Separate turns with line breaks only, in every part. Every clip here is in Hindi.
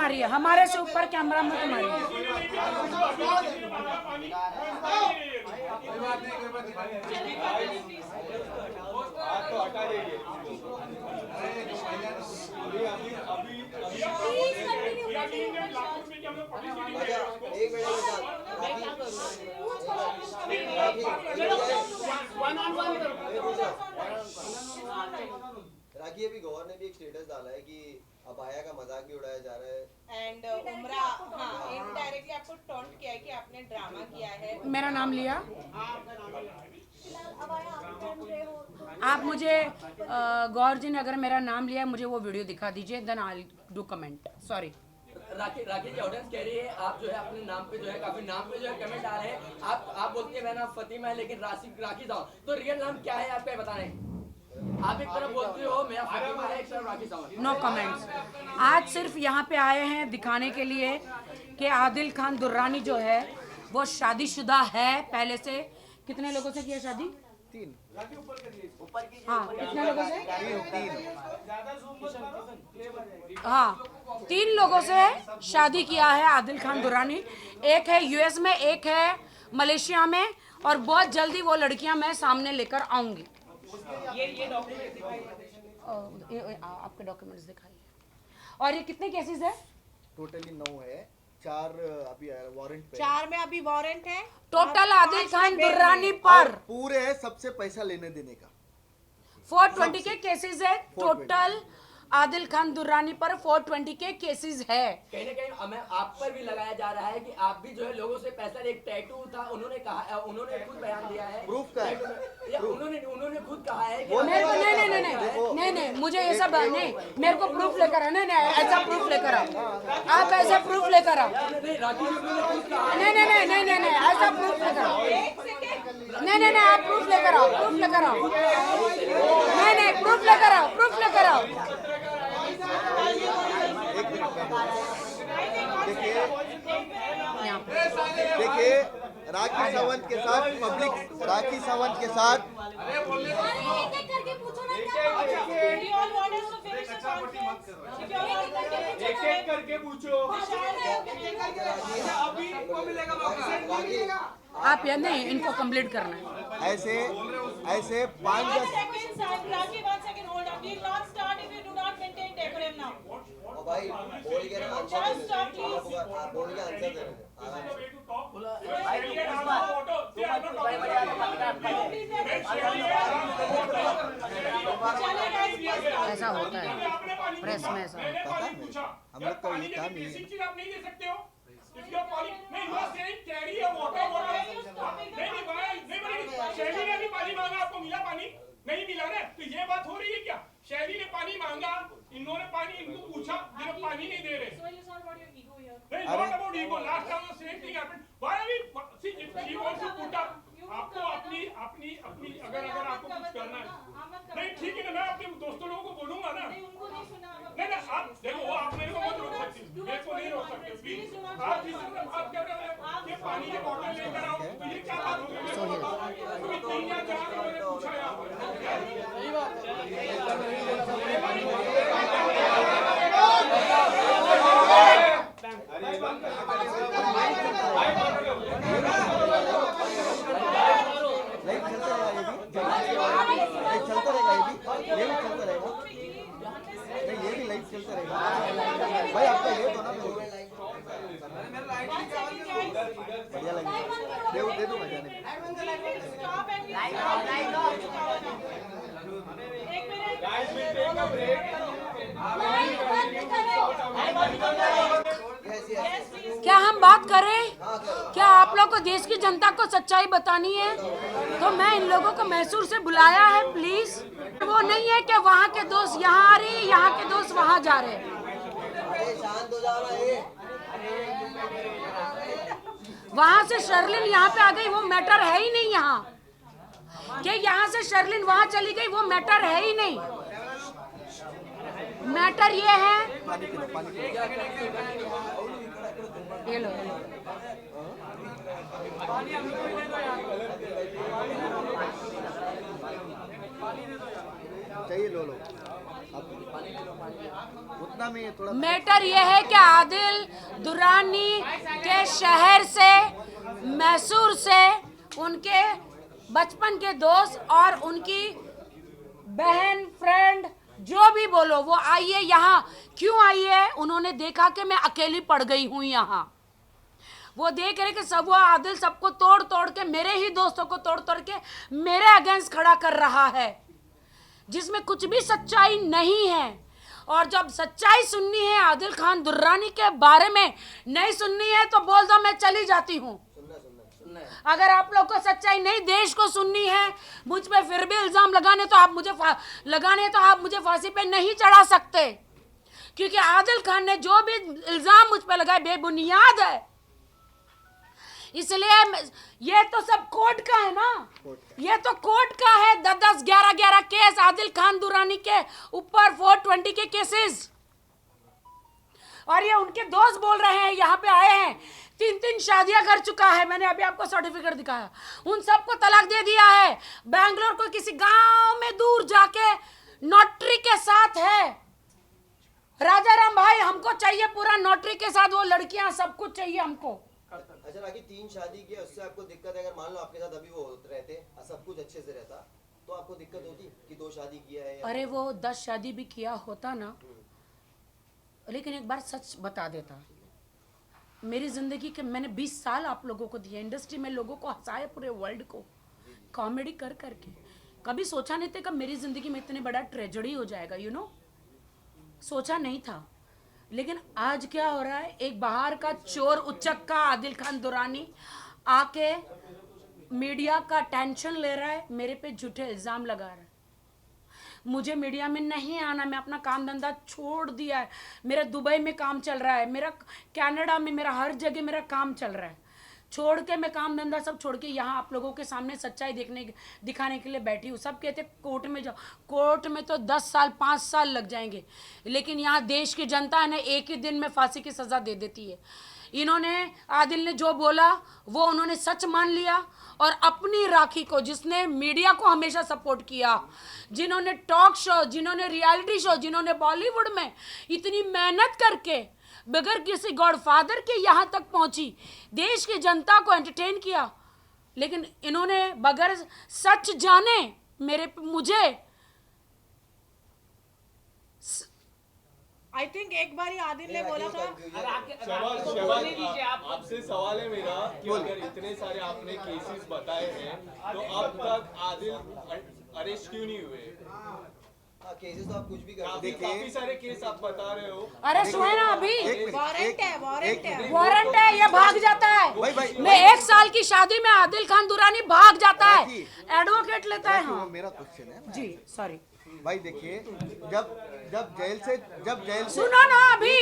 मारिए, हमारे से ऊपर कैमरा मत मारिए।
राखी, अभी गौर ने भी एक स्टेटस डाला है कि अबाया का मजाक भी उड़ाया जा रहा है
एंड उमरा इनडायरेक्टली आपको टॉन्ट किया है कि आपने ड्रामा किया है।
मेरा नाम लिया। आप मुझे गौर जी ने अगर मेरा नाम लिया, मुझे वो वीडियो दिखा दीजिए, then I do comment. Sorry.
Rakhi ji, audience कह रही है आप जो है अपने नाम पे जो है काफी नाम पे जो है कमेंट आ रहे हैं। आप बोलती है मेरा नाम फतिमा है लेकिन राखी साहब, तो रियल नाम क्या है आपका बताएं। आप एक तरफ बोलती हो मेरा फतिमा है, एक तरफ राखी साहब।
No comments. आज सिर्फ यहाँ पे आए हैं दिखाने के लिए कि आदिल खान दुर्रानी जो है वो शादीशुदा है पहले से। कितने लोगों से किया शादी? 3। हाँ, कितने लोगों से? 3। हाँ, 3 लोगों से शादी किया है आदिल खान दुर्रानी। एक है यूएस में, एक है मलेशिया में, और बहुत जल्दी वो लड़कियां मैं सामने लेकर आऊंगी। ये आपके डॉक्यूमेंट्स दिखाइए। और ये कितने केसेस है?
टोटली 9 है, 4 अभी वारंट पे।
4 में अभी वारंट है
टोटल आदिल खान दुर्रानी पर
पूरे है सबसे पैसा लेने देने का।
420 के केसेस है टोटल। आदिल खान दुर्रानी पर 420 के केसेस है।
कहीं ना कहीं हमें आप पर भी लगाया जा रहा है कि आप भी जो है लोगों से पैसा, एक टैटू था, उन्होंने कहा, उन्होंने खुद बयान दिया है।
प्रूफ का है?
उन्होंने खुद कहा है कि
मेरे को नहीं, मुझे ये सब नहीं, मेरे को प्रूफ लेकर आओ। नहीं, ऐसा प्रूफ लेकर आओ। आप ऐसा प्रूफ लेकर आओ। नहीं, ऐसा प्रूफ लेकर आओ। नहीं, आप प्रूफ लेकर आओ, प्रूफ लेकर आओ। नहीं, प्रूफ लेकर आओ, प्रूफ लेकर आओ।
देखिए राखी सावंत के साथ पब्लिक, राखी सावंत के साथ
एक करके पूछो।
आप या नहीं, इनको कंप्लीट करना है।
ऐसे 5-10 भाई बोल के आंसर दे
ऐसा होता है प्रेस में, ऐसा
पता है हम लोग का ये काम नहीं है।
आप नहीं दे सकते हो। शैली ने भी पानी मांगा, आपको मिला पानी? नहीं मिला ना, तो ये बात हो रही है क्या? शैली ने पानी मांगा, इन्होंने पानी इनको पूछा, ये पानी नहीं दे रहे। नहीं, not about ego. Last time the same thing happened. Why are we? See, if he wants to put up, आपको अपनी अगर आपको कुछ करना है, नहीं ठीक है ना, मैं अपने दोस्तों लोगों को बोलूंगा ना। नहीं, आप देखो, वो आप मेरे को मत रोक सकते, मेरे को नहीं रोक सकते प्लीज। आप क्या कर रहे हैं? ये पानी की बोतल लेकर आओ, तो ये क्या बात हो गई? 3 या 4 लोगों ने पूछा है आपको। सही बात
चलता रहेगा, ये भी चलता रहेगा। नहीं, ये भी लाइव चलता रहेगा भाई। आपका ये तो ना बढ़िया लगेगा, दे दो मजा नहीं।
क्या हम बात करें? क्या आप लोग को देश की जनता को सच्चाई बतानी है तो मैं इन लोगों को मैसूर से बुलाया है, प्लीज। वो नहीं है कि वहाँ के दोस्त यहाँ आ रहे हैं, यहाँ के दोस्त वहाँ जा रहे हैं। वहाँ से शर्लिन यहाँ पे आ गई, वो मैटर है ही नहीं। यहाँ कि यहाँ से शर्लिन वहाँ चली गई, वो मैटर है ही नहीं। मैटर ये है, ये लो
चाहिए, लो उतना में ये थोड़ा
मैटर ये है कि आदिल दुरानी के शहर से, मैसूर से, उनके बचपन के दोस्त और उनकी बहन, फ्रेंड, जो भी बोलो, वो आई है यहाँ। क्यों आई है? उन्होंने देखा कि मैं अकेली पड़ गई हूँ यहाँ। वो देख रहे कि सब, वो आदिल सबको तोड़ तोड़ के, मेरे ही दोस्तों को तोड़ तोड़ के मेरे अगेंस्ट खड़ा कर रहा है, जिसमें कुछ भी सच्चाई नहीं है। और जब सच्चाई सुननी है आदिल खान दुर्रानी के बारे में, नहीं सुननी है तो बोल दो, मैं चली जाती हूँ। अगर आप लोग को सच्चाई नहीं देश को सुननी है, मुझ पे फिर भी इल्जाम लगाने तो आप मुझे फांसी पे नहीं चढ़ा सकते, क्योंकि आदिल खान ने जो भी इल्जाम मुझ पे लगाए बेबुनियाद है। इसलिए ये तो सब कोर्ट का है ना, ये तो कोर्ट का है। 10-10, 11-11 केस आदिल खान दुरानी के ऊपर, 420 के केसेस। और ये उनके दोस्त बोल रहे हैं, यहाँ पे आए हैं, 3-3 शादियां कर चुका है। मैंने अभी आपको सर्टिफिकेट दिखाया। उन सबको तलाक दे दिया है। बैंगलोर को किसी गांव में दूर जाके नोटरी के साथ है। राजा राम भाई, हमको चाहिए पूरा नोटरी के साथ, वो लड़कियां, सब कुछ चाहिए हमको।
अच्छा राखी, 3 शादी किया, उससे आपको दिक्कत है? अगर मान लो आपके साथ अभी वो रहते, सब कुछ अच्छे से रहता, तो आपको दिक्कत होती कि 2 शादी किया है?
अरे वो 10 शादी भी किया होता ना, लेकिन एक बार सच बता देता। मेरी जिंदगी के मैंने 20 साल आप लोगों को दिए, इंडस्ट्री में लोगों को हंसाया, पूरे वर्ल्ड को कॉमेडी कर करके। कभी सोचा नहीं था कि मेरी जिंदगी में इतने बड़ा ट्रेजेडी हो जाएगा, यू नो, सोचा नहीं था। लेकिन आज क्या हो रहा है, एक बाहर का चोर उच्चक का आदिल खान दुरानी आके मीडिया का टेंशन ले रहा है, मेरे पे झूठे इल्जाम लगा रहा है। मुझे मीडिया में नहीं आना, मैं अपना काम धंधा छोड़ दिया है। मेरा दुबई में काम चल रहा है, मेरा कनाडा में, मेरा हर जगह मेरा काम चल रहा है। छोड़ के मैं काम धंधा सब छोड़ के यहाँ आप लोगों के सामने सच्चाई दिखाने के लिए बैठी हूँ। सब कहते कोर्ट में जाओ, कोर्ट में तो 10 साल 5 साल लग जाएंगे, लेकिन यहाँ देश की जनता है ना, एक ही दिन में फांसी की सज़ा दे देती है। इन्होंने, आदिल ने जो बोला वो उन्होंने सच मान लिया, और अपनी राखी को, जिसने मीडिया को हमेशा सपोर्ट किया, जिन्होंने टॉक शो, जिन्होंने रियलिटी शो, जिन्होंने बॉलीवुड में इतनी मेहनत करके बगैर किसी गॉडफादर के यहाँ तक पहुंची, देश की जनता को एंटरटेन किया, लेकिन इन्होंने बगैर सच जाने मुझे
आई थिंक एक बार ही आदिल ने बोला था।
आपसे सवाल है मेरा कि अगर इतने सारे आपने केसेस बताए हैं, तो अब तक आदिल अरेस्ट क्यों नहीं हुए?
केसेस तो आप कुछ भी कर
काफी सारे केस आप बता रहे हो।
अरेस्ट हुए ना अभी,
वारंट है,
ये भाग जाता है। मैं 1 साल की शादी में आदिल खान दुरानी भाग जाता है, एडवोकेट लेता है। हाँ
मेरा क्वेश्चन है
जी, सॉरी
भाई, देखिए, जब जेल से
सुनो ना, अभी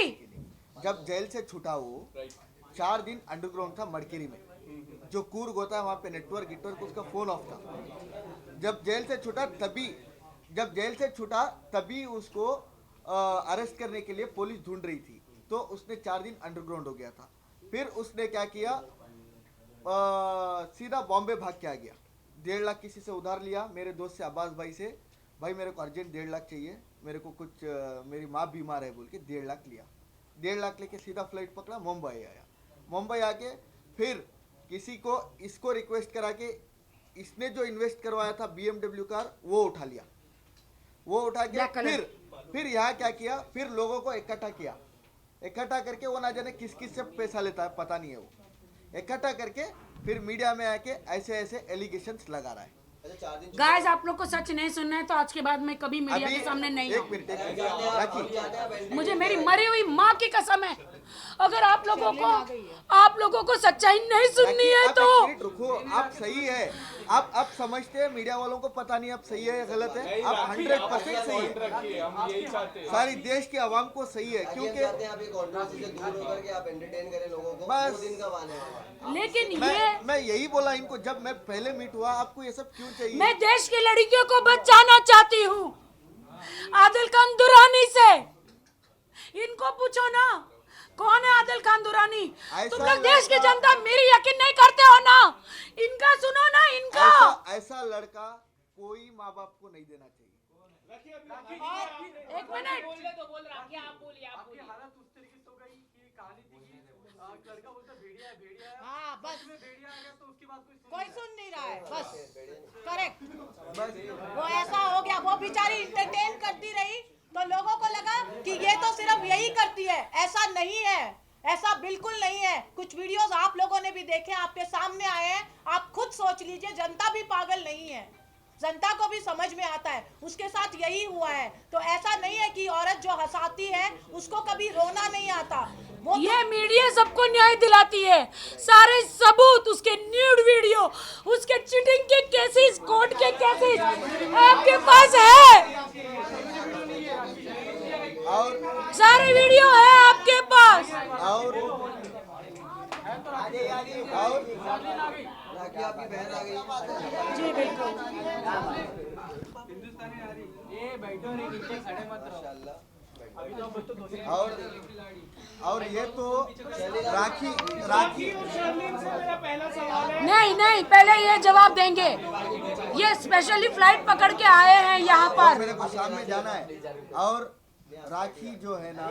जब जेल से छूटा वो 4 दिन अंडरग्राउंड था मड़केरी में, जो कूर्ग होता है वहाँ पे नेटवर्क उसका फोन ऑफ था। जब जेल से छूटा तभी उसको अरेस्ट करने के लिए पुलिस ढूंढ रही थी, तो उसने 4 दिन अंडरग्राउंड हो गया था। फिर उसने क्या किया, सीधा बॉम्बे भाग के आ गया। 1.5 लाख किसी से उधार लिया, मेरे दोस्त से, अब्बास भाई से, भाई मेरे को अर्जेंट 1.5 लाख चाहिए, मेरे को कुछ मेरी माँ बीमार है बोल के 1.5 लाख लिया। 1.5 लाख लेके सीधा फ्लाइट पकड़ा, मुंबई आया। मुंबई आके फिर किसी को, इसको रिक्वेस्ट करा के, इसने जो इन्वेस्ट करवाया था BMW कार, वो उठा लिया। वो उठा के फिर यहाँ क्या किया, फिर लोगों को इकट्ठा किया। इकट्ठा करके वो ना जाने किस किस से पैसा लेता है, पता नहीं है। वो इकट्ठा करके फिर मीडिया में आके ऐसे ऐसे एलिगेशंस लगा रहा है।
गाइस, आप लोग को सच नहीं सुनना है तो आज के बाद मैं कभी मीडिया के सामने नहीं आऊं। मुझे मेरी मरी हुई माँ की कसम है, अगर आप लोगों को सच्चाई नहीं सुननी है तो
रुको। आप सही है, आप समझते हैं मीडिया वालों को पता नहीं आप सही है या गलत है। आप 100% सही है, सारी देश की आवाम को सही है, क्योंकि आप एंटरटेन करें लोगों को, बस।
लेकिन
मैं यही बोला इनको, जब मैं पहले मीट हुआ, आपको ये सब क्यों चाहिए?
मैं देश की लड़कियों को बचाना चाहती हूँ आदिल खान दुरानी से। इनको पूछो ना, कौन है आदिल खान दुरानी? तुम लोग देश की जनता मेरी यकीन नहीं करते हो ना, इनका सुनो ना, इनका।
ऐसा लड़का कोई माँ बाप को नहीं देना चाहिए।
एक मिनट,
आपकी हालत उस तरीके से हो गई कि कहानी थी कि लड़का बोलता भेड़िया है भेड़िया है,
हाँ बस
उसमें भेड़िया आ गया तो उसके बाद
कोई सुन नहीं रहा है, बस करेक्ट। वो ऐसा हो गया, वो बेचारी इंटरटेन करती रही तो लोगों को लगा कि ये तो सिर्फ यही करती है। ऐसा नहीं है, ऐसा बिल्कुल नहीं है। कुछ वीडियोस आप लोगों ने भी देखे, आपके सामने आए हैं, आप खुद सोच लीजिए। जनता भी पागल नहीं है, जनता को भी समझ में आता है। उसके साथ यही हुआ है। तो ऐसा नहीं है कि औरत जो हंसाती है उसको कभी रोना नहीं आता। वो
ये मीडिया सबको न्याय दिलाती है। सारे सबूत, उसके न्यूड वीडियो, उसके चीटिंग के केसेस, कोर्ट के केसेस आपके पास है,
और
सारे वीडियो है आपके पास।
और
जी बिल्कुल।
और ये तो राखी राखी
नहीं नहीं, पहले ये जवाब देंगे। ये स्पेशली फ्लाइट पकड़ के आए हैं यहाँ पर।
मेरे को शाम में जाना है। और राखी जो है ना,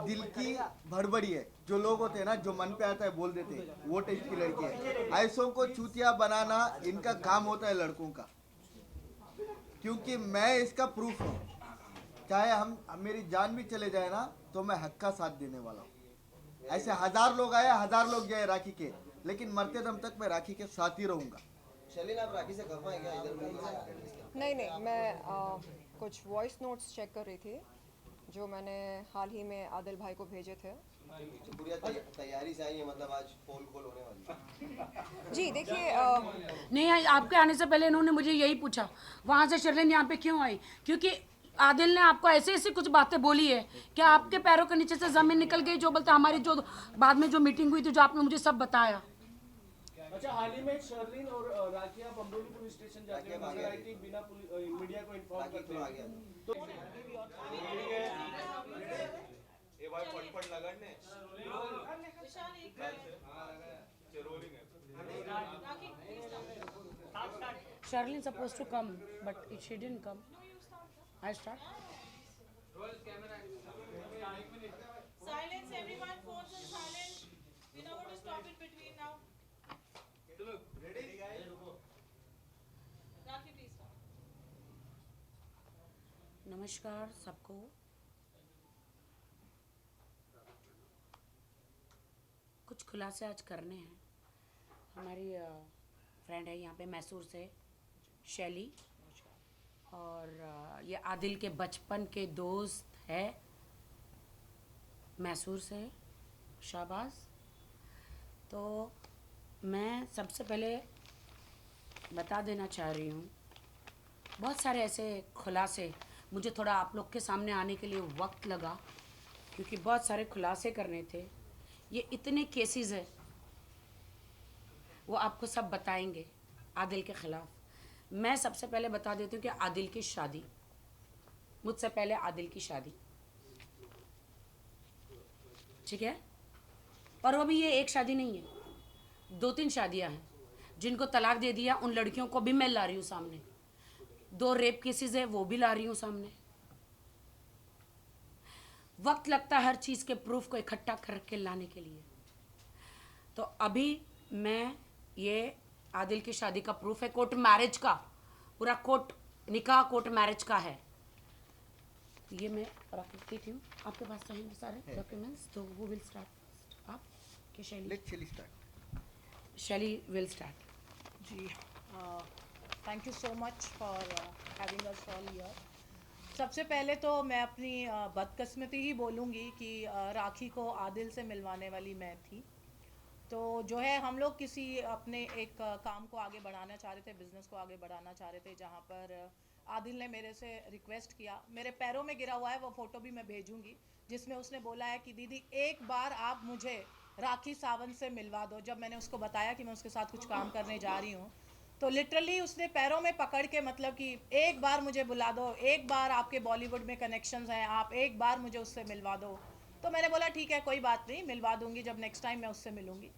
दिल की भड़बड़ी है। जो लोग होते हैं ना, जो मन पे आता है बोल देते हैं, वो टाइप की लड़की है। ऐसों को चूतिया बनाना इनका काम होता है लड़कों का, क्योंकि मैं इसका प्रूफ हूँ। चाहे हम मेरी जान भी चले जाए ना, तो मैं हक का साथ देने वाला हूँ। ऐसे 1000 लोग आए, 1000 लोग गए राखी के, लेकिन मरते दम तक मैं राखी के साथ ही रहूंगा।
शैलीन, आप राखी से खफा हैं क्या? इधर
नहीं, मैं कुछ वॉइस नोट्स चेक कर रही थी जो मैंने हाल ही में आदिल भाई को भेजे थे।
तो पूरी तैयारी से आई है, मतलब आज पोल खोल होने वाली है।
जी देखिए,
नहीं, आपके आने से पहले इन्होंने मुझे यही पूछा वहाँ से शर्लिन यहाँ पे क्यों आई, क्योंकि आदिल ने आपको ऐसे ऐसी कुछ बातें बोली है कि आपके पैरों के नीचे से जमीन निकल गई। जो बोलते हमारी जो बाद में जो मीटिंग हुई थी, जो आपने मुझे सब बताया।
अच्छा, हाल ही में शर्लिन और राखी आप अम्बोली पुलिस स्टेशन जाके नजर आई थी बिना मीडिया को इन्फॉर्म करते
आ गया
तो ये भाई फटफट लगने
Sharlene supposed to come, but she didn't come. I start.
Silence, everyone. Phones on silent. We know what to stop it between now. Rakhi, please start.
नमस्कार सबको। कुछ खुलासे आज करने हैं। हमारी फ्रेंड है यहाँ पे मैसूर से, शैली, और ये आदिल के बचपन के दोस्त है मैसूर से, शाहबाज। तो मैं सबसे पहले बता देना चाह रही हूँ, बहुत सारे ऐसे खुलासे, मुझे थोड़ा आप लोग के सामने आने के लिए वक्त लगा, क्योंकि बहुत सारे खुलासे करने थे। ये इतने केसेस है, वो आपको सब बताएंगे आदिल के ख़िलाफ़। मैं सबसे पहले बता देती हूँ कि आदिल की शादी, मुझसे पहले आदिल की शादी, ठीक है। और वो भी ये एक शादी नहीं है, 2-3 शादियाँ हैं। जिनको तलाक दे दिया उन लड़कियों को भी मैं ला रही हूँ सामने। 2 रेप केसेस है, वो भी ला रही हूँ सामने। वक्त लगता है हर चीज़ के प्रूफ को इकट्ठा करके लाने के लिए। तो अभी मैं ये आदिल की शादी का प्रूफ है, कोर्ट मैरिज का, पूरा कोर्ट निकाह कोर्ट मैरिज का है। ये मैं रख देती हूँ, आपके पास तो हैं सारे डॉक्यूमेंट्स। तो वो विल स्टार्ट आप कि शैली विल स्टार्ट।
जी, thank you so much for having us all here. सबसे पहले तो मैं अपनी बदकिस्मती ही बोलूँगी कि राखी को आदिल से मिलवाने वाली मैं थी। तो जो है, हम लोग किसी अपने एक काम को आगे बढ़ाना चाह रहे थे, बिज़नेस को आगे बढ़ाना चाह रहे थे, जहाँ पर आदिल ने मेरे से रिक्वेस्ट किया। मेरे पैरों में गिरा हुआ है, वो फ़ोटो भी मैं भेजूँगी, जिसमें उसने बोला है कि दीदी एक बार आप मुझे राखी सावंत से मिलवा दो। जब मैंने उसको बताया कि मैं उसके साथ कुछ काम करने जा रही हूँ, तो लिटरली उसने पैरों में पकड़ के, मतलब कि एक बार मुझे बुला दो, एक बार आपके बॉलीवुड में कनेक्शंस हैं, आप एक बार मुझे उससे मिलवा दो। तो मैंने बोला ठीक है, कोई बात नहीं, मिलवा दूंगी जब नेक्स्ट टाइम मैं उससे मिलूंगी।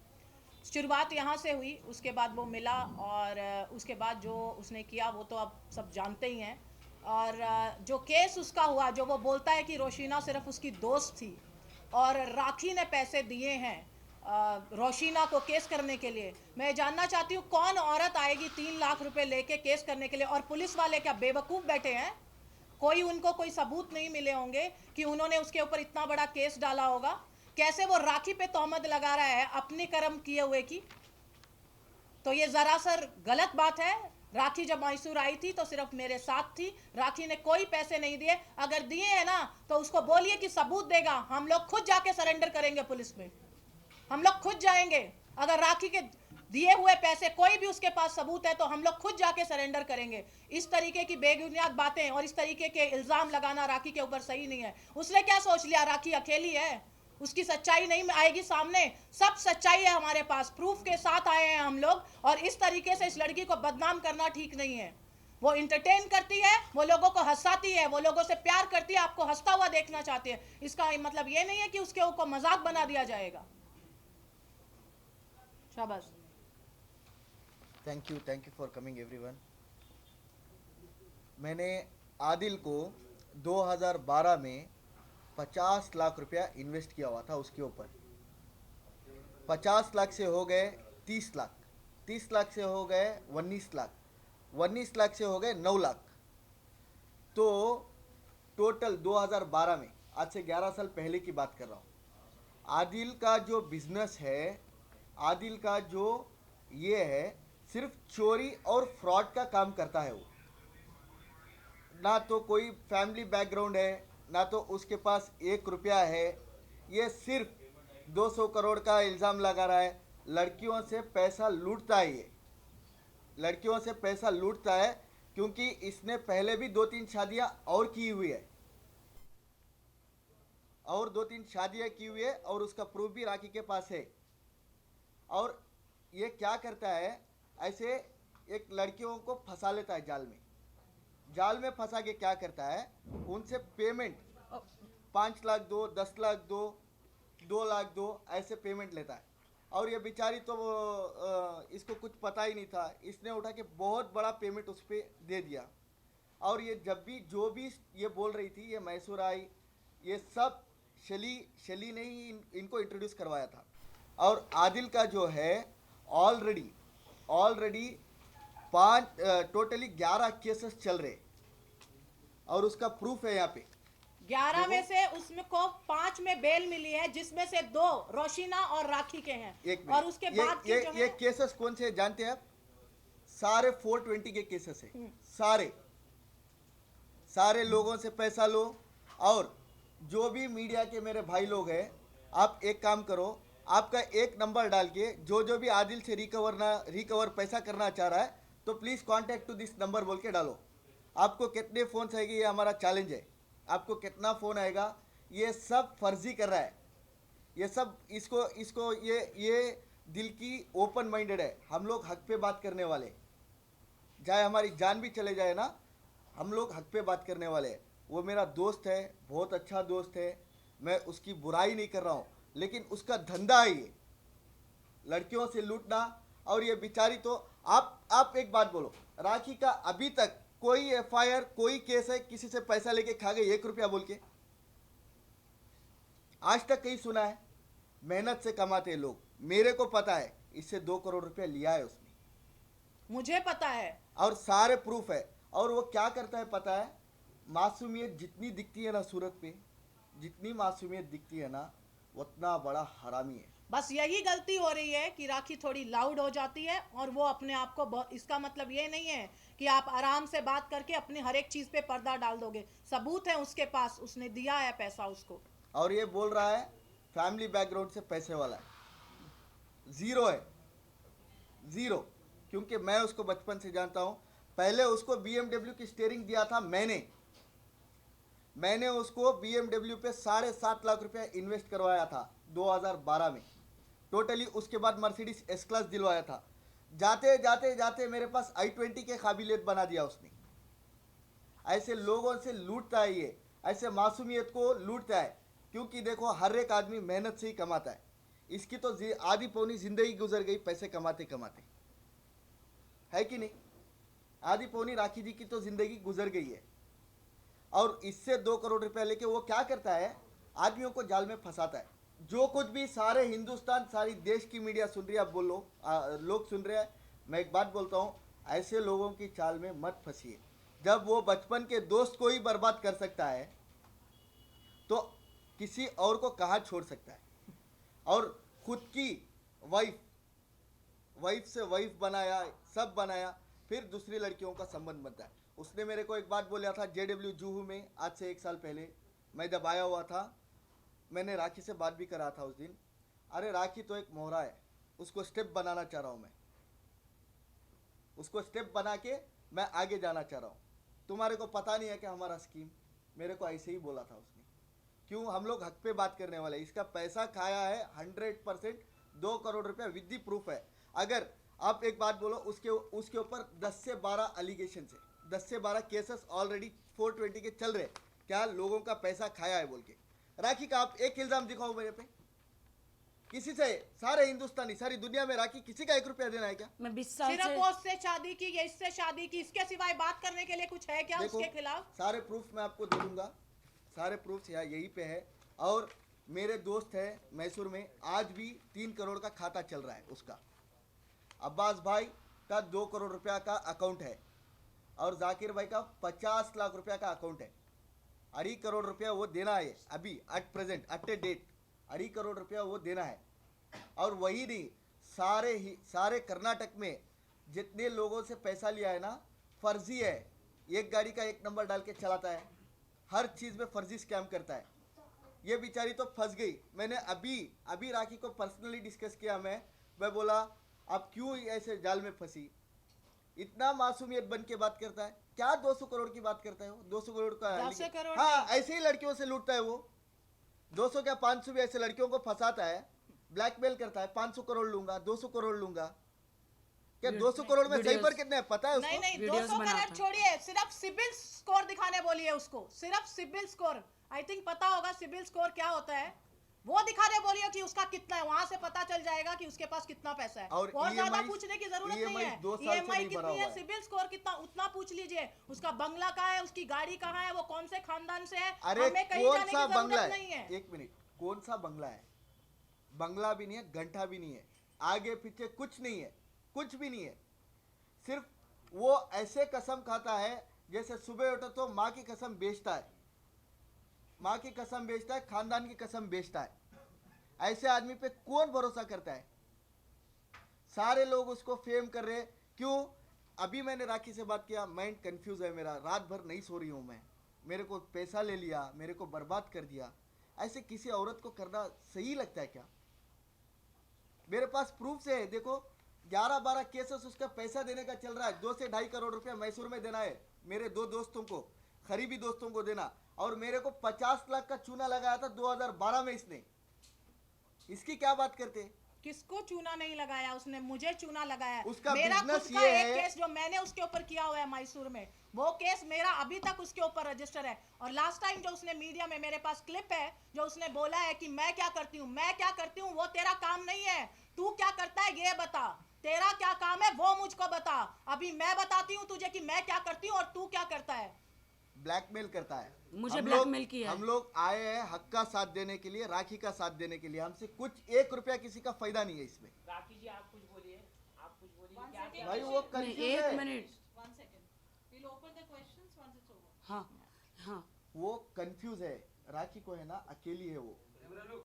शुरुआत यहाँ से हुई, उसके बाद वो मिला, और उसके बाद जो उसने किया वो तो अब सब जानते ही हैं। और जो केस उसका हुआ, जो वो बोलता है कि रोशीना सिर्फ उसकी दोस्त थी और राखी ने पैसे दिए हैं रोशीना को केस करने के लिए, मैं जानना चाहती हूँ कौन औरत आएगी 3 लाख रुपए लेके केस करने के लिए? और पुलिस वाले क्या बेवकूफ़ बैठे हैं? कोई उनको कोई सबूत नहीं मिले होंगे कि उन्होंने उसके ऊपर इतना बड़ा केस डाला होगा? कैसे वो राखी पे तोहमत लगा रहा है अपने कर्म किए हुए की? तो ये ज़रा सर गलत बात है। राखी जब मैसूर आई थी तो सिर्फ मेरे साथ थी, राखी ने कोई पैसे नहीं दिए। अगर दिए हैं ना तो उसको बोलिए कि सबूत देगा, हम लोग खुद जाके सरेंडर करेंगे पुलिस में, हम लोग खुद जाएंगे। अगर राखी के दिए हुए पैसे कोई भी उसके पास सबूत है तो हम लोग खुद जाके सरेंडर करेंगे। इस तरीके की बेबुनियाद बातें और इस तरीके के इल्ज़ाम लगाना राखी के ऊपर सही नहीं है। उसने क्या सोच लिया राखी अकेली है, उसकी सच्चाई नहीं आएगी सामने? सब सच्चाई है हमारे पास, प्रूफ के साथ आए हैं हम लोग। और इस तरीके से इस लड़की को बदनाम करना ठीक नहीं है। वो इंटरटेन करती है, वो लोगों को हंसाती है, वो लोगों से प्यार करती है, आपको हंसता हुआ देखना चाहती है। इसका मतलब ये नहीं है कि उसके ऊपर मजाक बना दिया जाएगा। शाबाश।
Thank you for coming everyone. मैंने आदिल को 2012 में 50 लाख रुपया इन्वेस्ट किया हुआ था उसके ऊपर। 50 लाख से हो गए 30 लाख, 30 लाख से हो गए 19 लाख, 19 लाख से हो गए 9 लाख। तो टोटल 2012 में, आज से 11 साल पहले की बात कर रहा हूँ, आदिल का जो बिजनेस है, आदिल का जो ये है, सिर्फ चोरी और फ्रॉड का काम करता है। वो ना तो कोई फैमिली बैकग्राउंड है, ना तो उसके पास 1 रुपया है। ये सिर्फ 200 करोड़ का इल्ज़ाम लगा रहा है। लड़कियों से पैसा लूटता है, ये लड़कियों से पैसा लूटता है, क्योंकि इसने पहले भी 2-3 शादियां और की हुई है, और 2-3 शादियां की हुई है, और उसका प्रूफ भी राखी के पास है। और ये क्या करता है, ऐसे एक लड़कियों को फंसा लेता है जाल में। जाल में फंसा के क्या करता है, उनसे पेमेंट 5 लाख दो, 10 लाख दो, 2 लाख दो, ऐसे पेमेंट लेता है। और ये बेचारी तो इसको कुछ पता ही नहीं था, इसने उठा के बहुत बड़ा पेमेंट उस पर दे दिया। और ये जब भी जो भी ये बोल रही थी, ये मैसूर आई, ये सब शली ने ही इनको इंट्रोड्यूस करवाया था। और आदिल का जो है ऑलरेडी टोटली 11 केसेस चल रहे, और उसका प्रूफ है यहाँ पे।
11 में से उसमें को 5 में बेल मिली है, जिसमें से 2 रोशीना और राखी के हैं।
एक
और उसके बाद के जो
ये केसेस कौन से जानते हैं आप? सारे 420 के केसेस है। सारे लोगों से पैसा लो। और जो भी मीडिया के मेरे भाई लोग हैं, आप एक काम करो, आपका एक नंबर डाल के जो भी आदिल से रिकवर पैसा करना चाह रहा है, तो please contact to this number बोल के डालो। आपको कितने फ़ोन आएंगे, ये हमारा चैलेंज है। आपको कितना फ़ोन आएगा, ये सब फर्जी कर रहा है, ये सब इसको ये दिल की ओपन माइंडेड है। हम लोग हक पे बात करने वाले, चाहे हमारी जान भी चले जाए ना, हम लोग हक पे बात करने वाले हैं। वो मेरा दोस्त है, बहुत अच्छा दोस्त है, मैं उसकी बुराई नहीं कर रहा हूँ, लेकिन उसका धंधा है ये लड़कियों से लूटना। और ये बेचारी तो आप एक बात बोलो, राखी का अभी तक कोई FIR, कोई केस है किसी से पैसा लेके खा गए 1 रुपया बोल के? आज तक कहीं सुना है? मेहनत से कमाते हैं लोग, मेरे को पता है, इससे 2 करोड़ रुपया लिया है उसने,
मुझे पता है,
और सारे प्रूफ है। और वो क्या करता है पता है? मासूमियत जितनी दिखती है ना सूरत पे, जितनी मासूमियत दिखती है ना, उतना बड़ा हरामी है।
बस यही गलती हो रही है कि राखी थोड़ी लाउड हो जाती है और वो अपने आप को इसका मतलब ये नहीं है कि आप आराम से बात करके अपनी हर एक चीज़ पे पर्दा डाल दोगे। सबूत है उसके पास, उसने दिया है पैसा उसको।
और ये बोल रहा है फैमिली बैकग्राउंड से पैसे वाला है। ज़ीरो है, ज़ीरो। क्योंकि मैं उसको बचपन से जानता हूँ। पहले उसको BMW की स्टीयरिंग दिया था मैंने उसको BMW पे 7.5 लाख रुपया इन्वेस्ट करवाया था 2012 में टोटली। उसके बाद मर्सिडीज S क्लास दिलवाया था। जाते जाते मेरे पास i20 के काबिलियत बना दिया उसने। ऐसे लोगों से लूटता है ये, ऐसे मासूमियत को लूटता है। क्योंकि देखो, हर एक आदमी मेहनत से ही कमाता है। इसकी तो आधी पौनी जिंदगी गुजर गई पैसे कमाते कमाते, है कि नहीं? आधी पौनी राखी जी की तो जिंदगी गुजर गई है। और इससे 2 करोड़ रुपया लेके वो क्या करता है, आदमियों को जाल में फंसाता है। जो कुछ भी सारे हिंदुस्तान, सारी देश की मीडिया सुन रही है, आप बोलो, लोग सुन रहे हैं, मैं एक बात बोलता हूँ, ऐसे लोगों की चाल में मत फंसिए। जब वो बचपन के दोस्त को ही बर्बाद कर सकता है तो किसी और को कहाँ छोड़ सकता है। और खुद की वाइफ से वाइफ बनाया, सब बनाया, फिर दूसरी लड़कियों का संबंध बनता है। उसने मेरे को एक बात बोला था JW जूहू में, आज से 1 साल पहले मैं जब आया हुआ था, मैंने राखी से बात भी करा था उस दिन। अरे राखी तो एक मोहरा है, उसको स्टेप बनाना चाह रहा हूँ मैं, उसको स्टेप बना के मैं आगे जाना चाह रहा हूँ। तुम्हारे को पता नहीं है कि हमारा स्कीम, मेरे को ऐसे ही बोला था उसने। क्यों, हम लोग हक पे बात करने वाले, इसका पैसा खाया है 100%, 2 करोड़ रुपया विद दी प्रूफ है। अगर आप एक बात बोलो, उसके ऊपर 10 से 12 एलिगेशन है, 10 से 12 केसेस ऑलरेडी 420 के चल रहे, क्या लोगों का पैसा खाया है बोल के। राखी का आप एक इल्जाम दिखाओ मेरे पे, किसी से, सारे हिंदुस्तानी, सारी दुनिया में राखी किसी का 1 रुपया देना है क्या?
मैं 20 साल
सिर्फ
से
वो उससे शादी की या इससे शादी की, इसके सिवाय बात करने के लिए कुछ है क्या
देखो,
उसके खिलाफ?
सारे प्रूफ मैं आपको दे दूंगा, सारे प्रूफ यहीं पे है। और मेरे दोस्त है मैसूर में, आज भी 3 करोड़ का खाता चल रहा है उसका। अब्बास भाई का 2 करोड़ रुपया का अकाउंट है और जाकिर भाई का 50 लाख रुपया का अकाउंट है। 2.5 करोड़ रुपया वो देना है अभी, at present, at a date 2.5 crore रुपया वो देना है। और वही नहीं, सारे कर्नाटक में जितने लोगों से पैसा लिया है ना, फर्जी है। एक गाड़ी का 1 नंबर डाल के चलाता है, हर चीज़ में फर्जी स्कैम करता है। ये बेचारी तो फंस गई। मैंने अभी राखी को पर्सनली डिस्कस किया, मैं बोला आप क्यों ऐसे जाल में फंसी, इतना मासूमियत बन के बात करता है क्या? 200 करोड़ की बात करता है वो, 200 करोड़ का,
200 करोड़
हाँ, ऐसे ही लड़कियों से लूटता है वो। 200 क्या 500 भी ऐसे लड़कियों को फंसाता है, ब्लैकमेल करता है, 500 करोड़ लूंगा, 200 करोड़ लूंगा। क्या 200 करोड़ में सही पर कितने है पता है उसको?
नहीं,
वीडियोस
200
बनाता
करोड़ छोड़िए, सिर्फ सिबिल स्कोर दिखाने बोलिए उसको, सिर्फ सिबिल स्कोर। आई थिंक पता होगा सिबिल स्कोर क्या होता है, वो दिखाने बोलिए कि उसका कितना है, वहां से पता चल जाएगा कि उसके पास कितना पैसा है।
और
ज्यादा पूछने की जरूरत नहीं है।
2 साल से
EMI
नहीं भरा
कितनी
हुआ
है,
है।
सिबिल स्कोर कितना, उतना पूछ लीजिए। उसका बंगला कहाँ है, उसकी गाड़ी कहाँ है, वो कौन से खानदान से है,
अरे
हमें कहीं
कौन
जाने
सा
की
बंगला
जरूरत नहीं
है?
है।
1 मिनट, कौन सा बंगला है? बंगला भी नहीं है, घंटा भी नहीं है, आगे पीछे कुछ नहीं है, कुछ भी नहीं है। सिर्फ वो ऐसे कसम खाता है जैसे सुबह उठो तो माँ की कसम बेचता है, माँ की कसम बेचता है, खानदान की कसम बेचता है। ऐसे आदमी पे कौन भरोसा करता है? सारे लोग उसको फेम कर रहे, क्यों? अभी मैंने राखी से बात किया, माइंड कंफ्यूज है मेरा, रात भर नहीं सो रही हूँ मैं, मेरे को पैसा ले लिया, मेरे को बर्बाद कर दिया। ऐसे किसी औरत को करना सही लगता है क्या? मेरे पास प्रूफ से है, देखो 11-12 केसेस उसका पैसा देने का चल रहा है। 2 से 2.5 करोड़ रुपया मैसूर में देना है मेरे 2 दोस्तों को, करीबी दोस्तों को देना। और मेरे को 50 लाख का चूना लगाया था 2012 में इसने। इसकी क्या बात करते?
किसको चूना नहीं लगाया उसने? मुझे चूना लगाया।
उसका
मेरा खुद
बिजनेस
का
ये
एक
है।
केस जो मैंने उसके ऊपर किया हुआ है मैसूर में, वो केस मेरा अभी तक उसके ऊपर रजिस्टर है। और लास्ट टाइम जो उसने मीडिया में, मेरे पास क्लिप है जो उसने बोला है कि मैं क्या करती हूँ, मैं क्या करती हूँ, वो तेरा काम नहीं है। तू क्या करता है ये बता, तेरा क्या काम है वो मुझको बता। अभी मैं बताती हूँ तुझे कि मैं क्या करती हूँ और तू क्या करता है।
ब्लैकमेल करता है
मुझे
हम
ब्लैकमेल
लोग-
किया है।
हम लोग आए हैं हक का साथ देने के लिए, राखी का साथ देने के लिए। हमसे कुछ 1 रुपया किसी का फायदा नहीं है इसमें।
राखी जी आप कुछ बोलिए, आप कुछ बोलिए क्या
भाई वो
नहीं,
कंफ्यूज
1
है,
minute,
One second. We'll open the questions once it's over.
हाँ हाँ,
वो कंफ्यूज है। राखी को है ना, अकेली है वो।